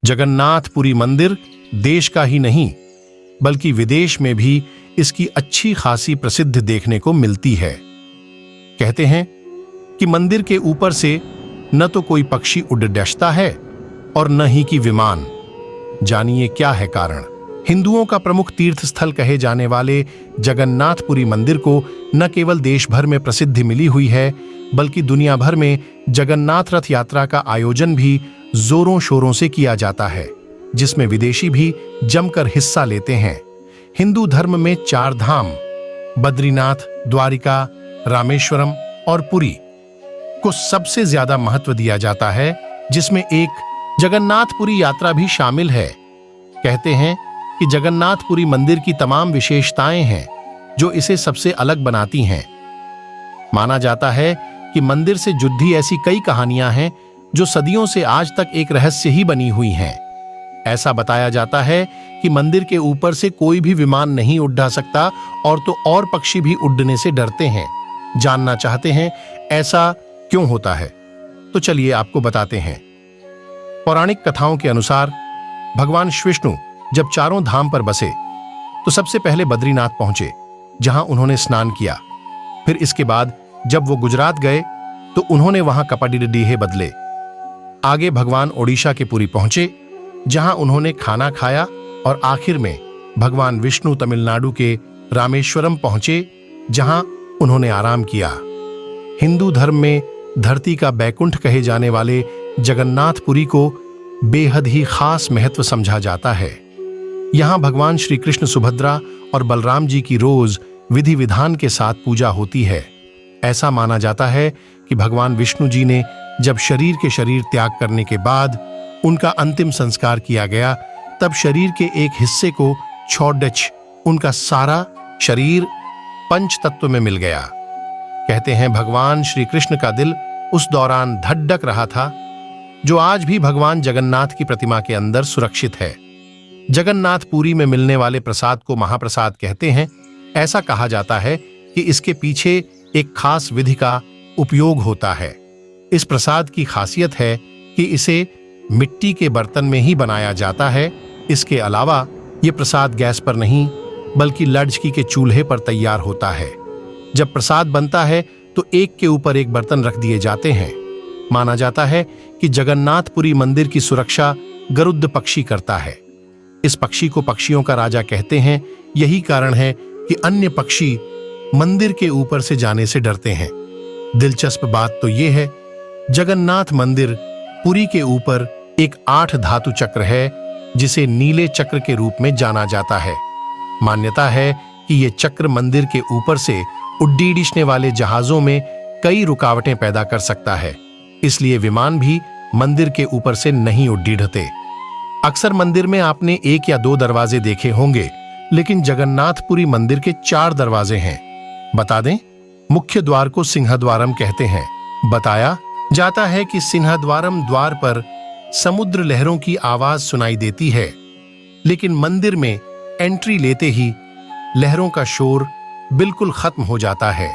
जगन्नाथपुरी मंदिर देश का ही नहीं बल्कि विदेश में भी इसकी अच्छी खासी प्रसिद्धि देखने को मिलती है। कहते हैं कि मंदिर के ऊपर से न तो कोई पक्षी उड़ डसता है और न ही कि विमान। जानिए क्या है कारण। हिंदुओं का प्रमुख तीर्थ स्थल कहे जाने वाले जगन्नाथपुरी मंदिर को न केवल देश भर में प्रसिद्धि मिली हुई है बल्कि दुनिया भर में जगन्नाथ रथ यात्रा का आयोजन भी जोरों शोरों से किया जाता है, जिसमें विदेशी भी जमकर हिस्सा लेते हैं। हिंदू धर्म में 4 धाम बद्रीनाथ, द्वारिका, रामेश्वरम और पुरी को सबसे ज्यादा महत्व दिया जाता है, जिसमें एक जगन्नाथपुरी यात्रा भी शामिल है। कहते हैं कि जगन्नाथपुरी मंदिर की तमाम विशेषताएं हैं जो इसे सबसे अलग बनाती हैं। माना जाता है कि मंदिर से जुड़ी ऐसी कई कहानियां हैं जो सदियों से आज तक एक रहस्य ही बनी हुई हैं। ऐसा बताया जाता है कि मंदिर के ऊपर से कोई भी विमान नहीं उड़ सकता और तो और पक्षी भी उड़ने से डरते हैं। जानना चाहते हैं ऐसा क्यों होता है? तो चलिए आपको बताते हैं। पौराणिक कथाओं के अनुसार भगवान विष्णु जब चारों धाम पर बसे तो सबसे पहले बद्रीनाथ पहुंचे, जहां उन्होंने स्नान किया। फिर इसके बाद जब वो गुजरात गए तो उन्होंने वहां कपाडीडीहे बदले। आगे भगवान ओडिशा के पुरी पहुंचे, जहां उन्होंने खाना खाया और आखिर में भगवान विष्णु तमिलनाडु के रामेश्वरम पहुंचे, जहां उन्होंने आराम किया। हिंदू धर्म में धरती का बैकुंठ कहे जाने वाले जगन्नाथपुरी को बेहद ही खास महत्व समझा जाता है। यहां भगवान श्री कृष्ण, सुभद्रा और बलराम जी की रोज विधि विधान के साथ पूजा होती है। ऐसा माना जाता है कि भगवान विष्णु जी ने जब शरीर त्याग करने के बाद उनका अंतिम संस्कार किया गया, तब शरीर के एक हिस्से को छोड़च उनका सारा शरीर पंच तत्व में मिल गया। कहते हैं भगवान श्री कृष्ण का दिल उस दौरान धड़क रहा था, जो आज भी भगवान जगन्नाथ की प्रतिमा के अंदर सुरक्षित है। जगन्नाथपुरी में मिलने वाले प्रसाद को महाप्रसाद कहते हैं। ऐसा कहा जाता है कि इसके पीछे एक खास विधि का उपयोग होता है। इस प्रसाद की खासियत है कि इसे मिट्टी के बर्तन में ही बनाया जाता है। इसके अलावा ये प्रसाद गैस पर नहीं बल्कि लड़की के चूल्हे पर तैयार होता है। जब प्रसाद बनता है तो एक के ऊपर एक बर्तन रख दिए जाते हैं। माना जाता है कि जगन्नाथपुरी मंदिर की सुरक्षा गरुड़ पक्षी करता है। इस पक्षी को पक्षियों का राजा कहते हैं। यही कारण है कि अन्य पक्षी मंदिर के ऊपर से जाने से डरते हैं। दिलचस्प बात तो यह है, जगन्नाथ मंदिर पुरी के ऊपर एक 8 धातु चक्र है, जिसे नीले चक्र के रूप में जाना जाता है। मान्यता है कि यह चक्र मंदिर के ऊपर से उड्डीने वाले जहाजों में कई रुकावटें पैदा कर सकता है, इसलिए विमान भी मंदिर के ऊपर से नहीं उड्डीते। अक्सर मंदिर में आपने 1 या 2 दरवाजे देखे होंगे, लेकिन जगन्नाथपुरी मंदिर के 4 दरवाजे हैं। बता दें, मुख्य द्वार को सिंहद्वारम कहते हैं। बताया जाता है कि सिंहद्वारम द्वार पर समुद्र लहरों की आवाज सुनाई देती है, लेकिन मंदिर में एंट्री लेते ही लहरों का शोर बिल्कुल खत्म हो जाता है।